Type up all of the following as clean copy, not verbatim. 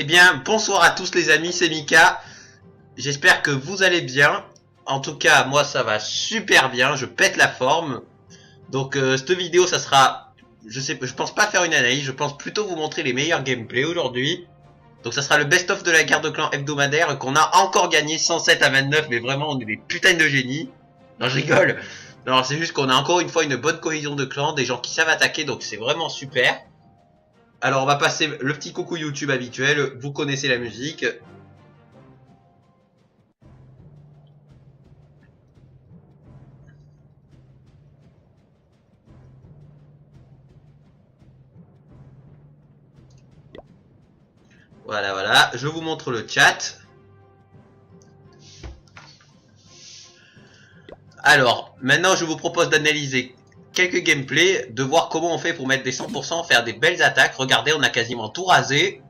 bien, bonsoir à tous les amis, c'est Mika. J'espère que vous allez bien. En tout cas, moi ça va super bien, je pète la forme. Donc cette vidéo, ça sera... je pense pas faire une analyse, je pense plutôt vous montrer les meilleurs gameplays aujourd'hui. Donc ça sera le best-of de la guerre de clans hebdomadaire qu'on a encore gagné 107 à 29, mais vraiment on est des putains de génies. Non, je rigole. Non, c'est juste qu'on a encore une fois une bonne cohésion de clans, des gens qui savent attaquer, donc c'est vraiment super. Alors on va passer le petit coucou YouTube habituel, vous connaissez la musique. Voilà, voilà, je vous montre le chat. Alors, maintenant je vous propose d'analyser quelques gameplays, de voir comment on fait pour mettre des 100%, faire des belles attaques. Regardez, on a quasiment tout rasé.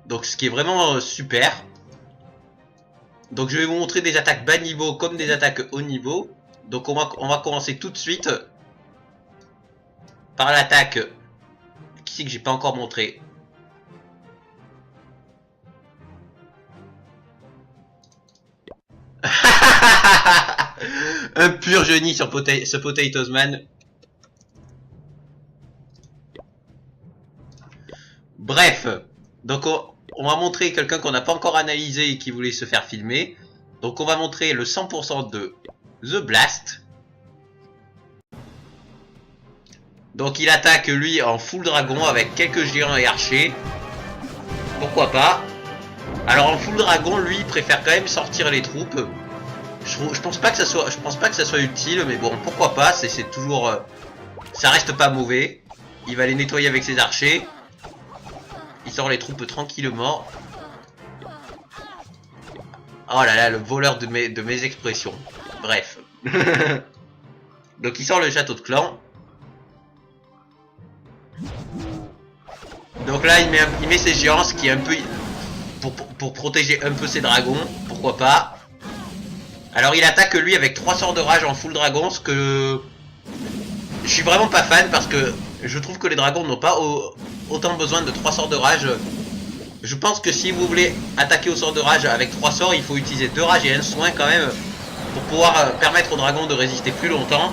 Donc ce qui est vraiment super. Donc je vais vous montrer des attaques bas niveau comme des attaques haut niveau. Donc on va commencer tout de suite par l'attaque. Qui c'est que j'ai pas encore montré? Un pur génie sur ce Potatoes Man. Bref, donc on va montrer quelqu'un qu'on n'a pas encore analysé et qui voulait se faire filmer. Donc on va montrer le 100% de The Blast. Donc il attaque lui en full dragon avec quelques géants et archers. Pourquoi pas. Alors en full dragon, lui il préfère quand même sortir les troupes. Je pense pas que ça soit utile, mais bon, pourquoi pas, c'est toujours... ça reste pas mauvais. Il va les nettoyer avec ses archers. Il sort les troupes tranquillement. Oh là là, le voleur de mes expressions. Bref. Donc il sort le château de clan. Donc là, il met ses géants, ce qui est un peu... Pour protéger un peu ses dragons. Pourquoi pas. Alors il attaque lui avec 3 sorts de rage en full dragon, ce que je suis vraiment pas fan parce que je trouve que les dragons n'ont pas autant besoin de 3 sorts de rage. Je pense que si vous voulez attaquer au sort de rage avec 3 sorts, il faut utiliser 2 rages et 1 soin quand même pour pouvoir permettre aux dragons de résister plus longtemps.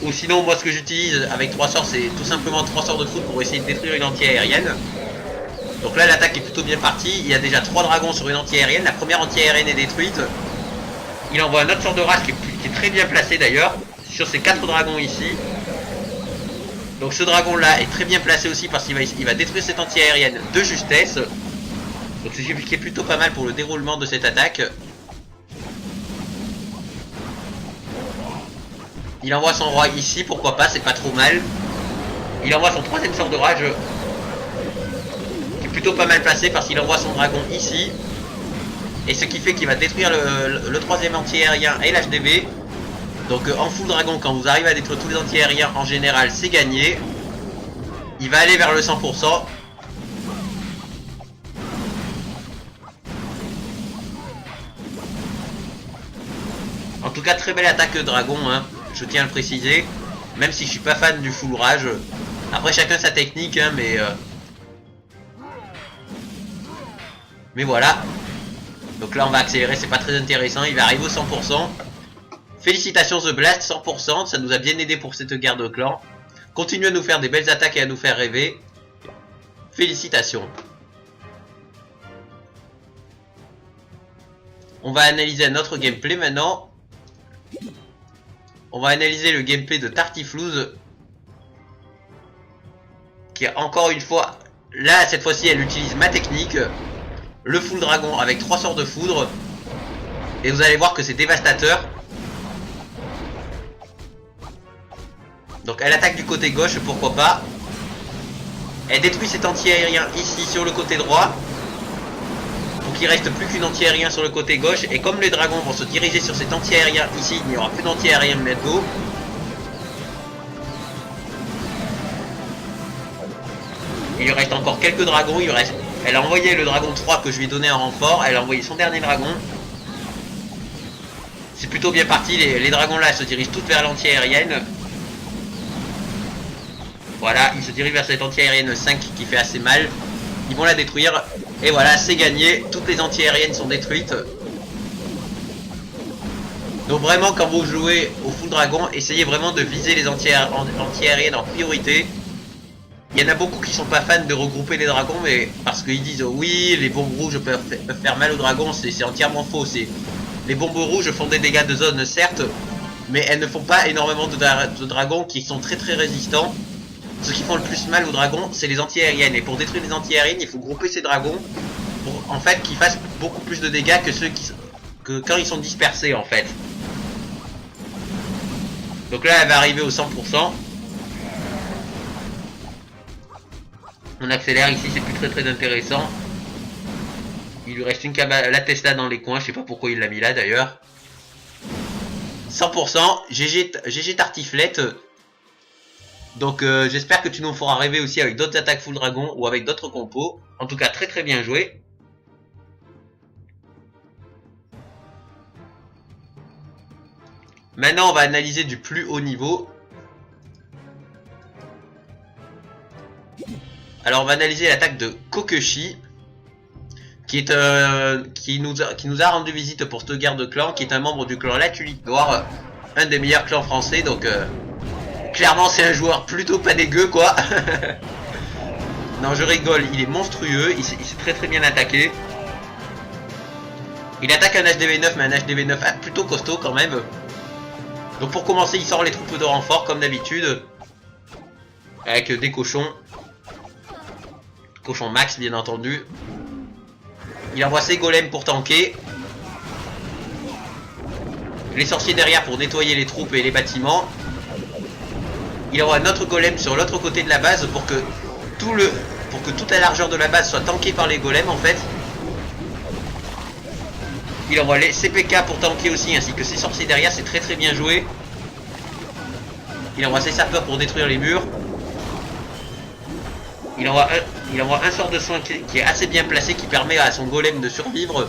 Ou sinon moi ce que j'utilise avec 3 sorts c'est tout simplement 3 sorts de foudre pour essayer de détruire une anti-aérienne. Donc là l'attaque est plutôt bien partie, il y a déjà 3 dragons sur une anti-aérienne, la première anti-aérienne est détruite. Il envoie un autre sort de rage qui est très bien placé d'ailleurs, sur ces 4 dragons ici. Donc ce dragon là est très bien placé aussi parce qu'il va détruire cette anti-aérienne de justesse. Donc c'est ce qui est plutôt pas mal pour le déroulement de cette attaque. Il envoie son roi ici, pourquoi pas, c'est pas trop mal. Il envoie son 3ème sort de rage. Plutôt pas mal placé parce qu'il envoie son dragon ici. Et ce qui fait qu'il va détruire le 3ème anti-aérien et l'HDV. Donc en full dragon, quand vous arrivez à détruire tous les anti-aériens en général, c'est gagné. Il va aller vers le 100%. En tout cas, très belle attaque dragon, hein, je tiens à le préciser. Même si je suis pas fan du full rage. Après chacun sa technique, hein, mais voilà. Donc là on va accélérer, c'est pas très intéressant. Il va arriver au 100%. Félicitations The Blast, 100%. Ça nous a bien aidé pour cette guerre de clans. Continuez à nous faire des belles attaques et à nous faire rêver. Félicitations. On va analyser un autre gameplay maintenant. On va analyser le gameplay de Tartiflouz. Qui est encore une fois... Là cette fois-ci elle utilise ma technique. Le full dragon avec 3 sorts de foudre. Et vous allez voir que c'est dévastateur. Donc elle attaque du côté gauche, pourquoi pas. Elle détruit cet anti-aérien ici sur le côté droit. Donc il reste plus qu'une anti-aérien sur le côté gauche. Et comme les dragons vont se diriger sur cet anti-aérien ici, il n'y aura plus d'anti-aérien bientôt. Il lui reste encore quelques dragons, il reste... Elle a envoyé le dragon 3 que je lui ai donné en renfort. Elle a envoyé son dernier dragon. C'est plutôt bien parti. Les dragons là se dirigent toutes vers l'anti-aérienne. Voilà, il se dirige vers cette anti-aérienne 5 qui fait assez mal. ils vont la détruire. Et voilà, c'est gagné. Toutes les anti-aériennes sont détruites. Donc vraiment, quand vous jouez au full dragon, essayez vraiment de viser les anti-aériennes en priorité. Il y en a beaucoup qui sont pas fans de regrouper les dragons, mais parce qu'ils disent oh, oui, les bombes rouges peuvent faire mal aux dragons, c'est entièrement faux. Les bombes rouges font des dégâts de zone, certes, mais elles ne font pas énormément de dragons qui sont très résistants. Ce qui font le plus mal aux dragons, c'est les anti-aériennes. Et pour détruire les anti-aériennes, il faut grouper ces dragons pour en fait qu'ils fassent beaucoup plus de dégâts que quand ils sont dispersés en fait. Donc là, elle va arriver au 100%. On accélère ici, c'est plus très intéressant. Il lui reste une la Tesla dans les coins, je sais pas pourquoi il l'a mis là d'ailleurs. 100%, GG Tartiflette. Donc j'espère que tu nous feras rêver aussi avec d'autres attaques full dragon ou avec d'autres compos. En tout cas, très bien joué. Maintenant, on va analyser du plus haut niveau. Alors, on va analyser l'attaque de Kokeshi, qui nous a rendu visite pour cette guerre de clan, qui est un membre du clan La Tulipe Noire, un des meilleurs clans français. Donc, clairement, c'est un joueur plutôt pas dégueu, quoi. Non, je rigole, il est monstrueux, il s'est très bien attaqué. Il attaque un HDV9, mais un HDV9 plutôt costaud quand même. Donc pour commencer, il sort les troupes de renfort comme d'habitude. Avec des cochons. Cochon max bien entendu. Il envoie ses golems pour tanker. Les sorciers derrière pour nettoyer les troupes et les bâtiments. Il envoie notre golem sur l'autre côté de la base pour que toute la largeur de la base soit tankée par les golems en fait. Il envoie les CPK pour tanker aussi, ainsi que ses sorciers derrière, c'est très bien joué. Il envoie ses sapeurs pour détruire les murs. Il envoie un sort de soin qui est assez bien placé, qui permet à son golem de survivre.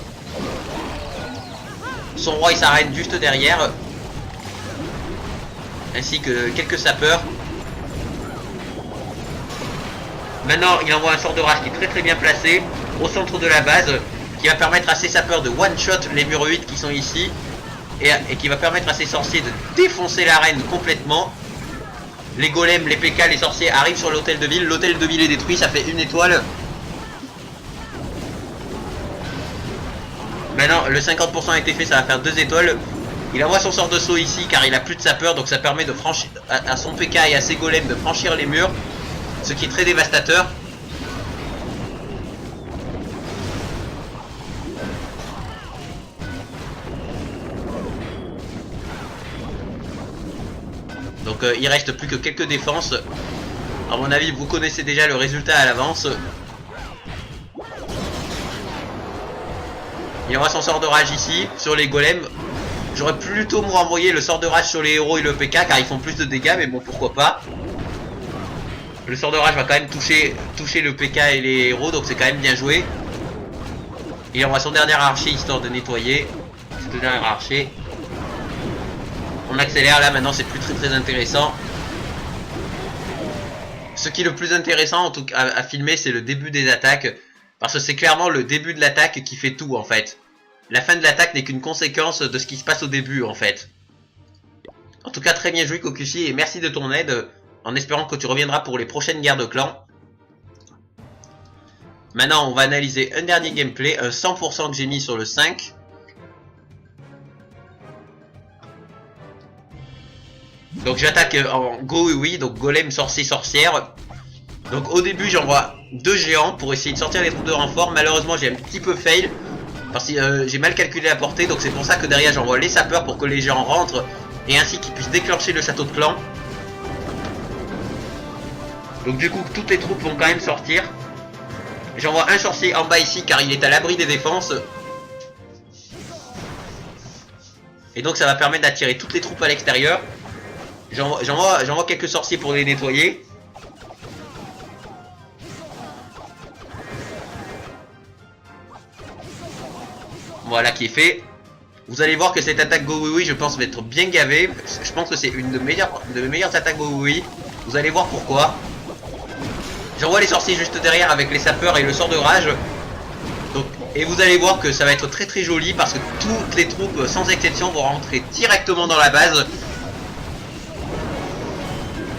Son roi il s'arrête juste derrière. Ainsi que quelques sapeurs. Maintenant il envoie un sort de rage qui est très bien placé au centre de la base, qui va permettre à ses sapeurs de one-shot les murs 8 qui sont ici, et qui va permettre à ses sorciers de défoncer l'arène complètement. Les golems, les PK, les sorciers arrivent sur l'hôtel de ville. L'hôtel de ville est détruit, ça fait 1 étoile. Maintenant, le 50% a été fait, ça va faire 2 étoiles. Il envoie son sort de saut ici car il a plus de sapeurs, donc ça permet de franchir à son PK et à ses golems de franchir les murs, ce qui est très dévastateur. Donc il reste plus que quelques défenses. À mon avis, vous connaissez déjà le résultat à l'avance. Il envoie son sort de rage ici sur les golems. J'aurais plutôt me renvoyer le sort de rage sur les héros et le PK car ils font plus de dégâts, mais bon, pourquoi pas. Le sort de rage va quand même toucher le PK et les héros, donc c'est quand même bien joué. Il envoie son dernier archer histoire de nettoyer. C'est le dernier archer. On accélère là, maintenant c'est plus très intéressant. Ce qui est le plus intéressant en tout cas à filmer, c'est le début des attaques. Parce que c'est clairement le début de l'attaque qui fait tout en fait. La fin de l'attaque n'est qu'une conséquence de ce qui se passe au début en fait. En tout cas très bien joué Kokeshi et merci de ton aide. En espérant que tu reviendras pour les prochaines guerres de clans. Maintenant on va analyser un dernier gameplay, un 100% que j'ai mis sur le 5. Donc j'attaque en go oui, donc golem sorcier sorcière. Donc au début j'envoie 2 géants pour essayer de sortir les troupes de renfort. Malheureusement j'ai un petit peu fail parce que j'ai mal calculé la portée. Donc c'est pour ça que derrière j'envoie les sapeurs pour que les géants rentrent et ainsi qu'ils puissent déclencher le château de clan. Donc du coup toutes les troupes vont quand même sortir. J'envoie un sorcier en bas ici car il est à l'abri des défenses. Et donc ça va permettre d'attirer toutes les troupes à l'extérieur. J'envoie quelques sorciers pour les nettoyer. Voilà qui est fait. Vous allez voir que cette attaque Go Oui Oui, je pense, va être bien gavée. Je pense que c'est une de mes meilleures attaques Go Oui Oui. Vous allez voir pourquoi. J'envoie les sorciers juste derrière avec les sapeurs et le sort de rage. Donc, et vous allez voir que ça va être très très joli parce que toutes les troupes sans exception vont rentrer directement dans la base.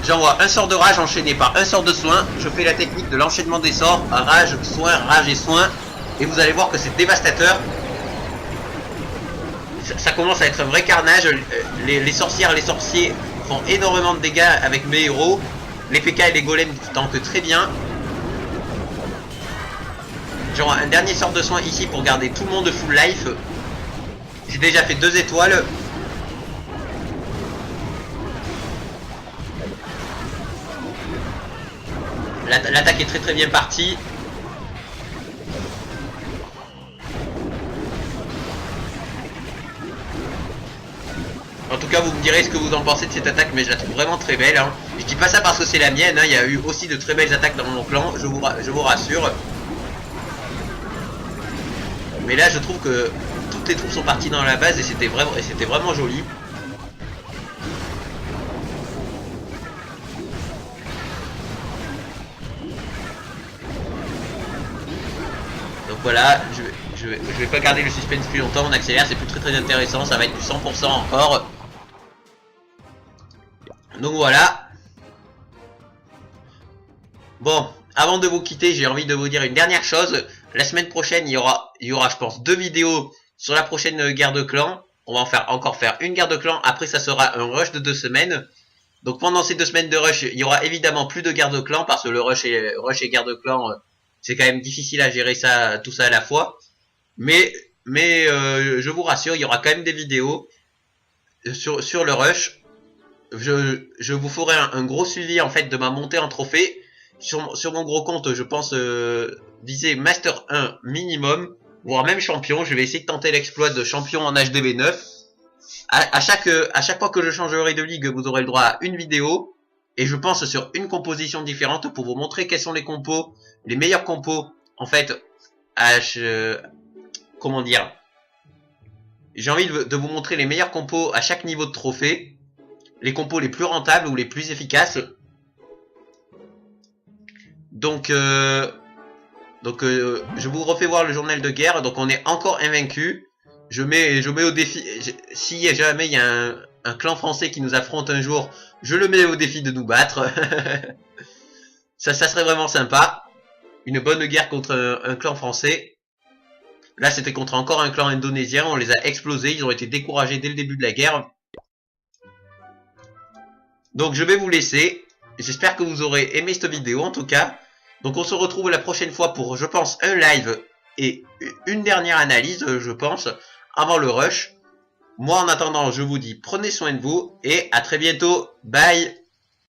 J'envoie un sort de rage enchaîné par un sort de soin. Je fais la technique de l'enchaînement des sorts. Rage et soin. Et vous allez voir que c'est dévastateur. Ça commence à être un vrai carnage. Les sorcières, les sorciers font énormément de dégâts avec mes héros. Les PK et les golems tankent très bien. J'envoie un dernier sort de soin ici pour garder tout le monde full life. J'ai déjà fait 2 étoiles. L'attaque est très très bien partie. En tout cas, vous me direz ce que vous en pensez de cette attaque, mais je la trouve vraiment très belle. Hein. Je dis pas ça parce que c'est la mienne, hein. Il y a eu aussi de très belles attaques dans mon clan, je vous rassure. Mais là, je trouve que toutes les troupes sont parties dans la base et c'était vraiment joli. Donc voilà, je vais pas garder le suspense plus longtemps, on accélère, c'est plus très intéressant, ça va être du 100% encore. Donc voilà. Bon, avant de vous quitter, j'ai envie de vous dire une dernière chose. La semaine prochaine, il y aura je pense 2 vidéos sur la prochaine guerre de clan. On va encore faire une guerre de clan, après ça sera un rush de 2 semaines. Donc pendant ces 2 semaines de rush, il y aura évidemment plus de guerre de clan, parce que le rush et guerre de clan, c'est quand même difficile à gérer tout ça à la fois. Mais je vous rassure, il y aura quand même des vidéos sur le rush. Je vous ferai un gros suivi en fait de ma montée en trophée. Sur mon gros compte, je pense viser Master 1 minimum, voire même champion. Je vais essayer de tenter l'exploit de champion en HDV 9. À chaque fois que je changerai de ligue, vous aurez le droit à une vidéo. Et je pense sur une composition différente pour vous montrer quels sont les compos, les meilleurs compos. En fait, comment dire, j'ai envie de vous montrer les meilleurs compos à chaque niveau de trophée. Les compos les plus rentables ou les plus efficaces. Donc, je vous refais voir le journal de guerre. Donc on est encore invaincu. Je mets au défi, si jamais il y a un clan français qui nous affronte un jour, je le mets au défi de nous battre. ça serait vraiment sympa. Une bonne guerre contre un clan français. Là c'était contre encore un clan indonésien, on les a explosés, ils ont été découragés dès le début de la guerre. Donc je vais vous laisser. J'espère que vous aurez aimé cette vidéo en tout cas. Donc on se retrouve la prochaine fois pour, je pense, un live et une dernière analyse, je pense, avant le rush. Moi en attendant, je vous dis prenez soin de vous et à très bientôt. Bye.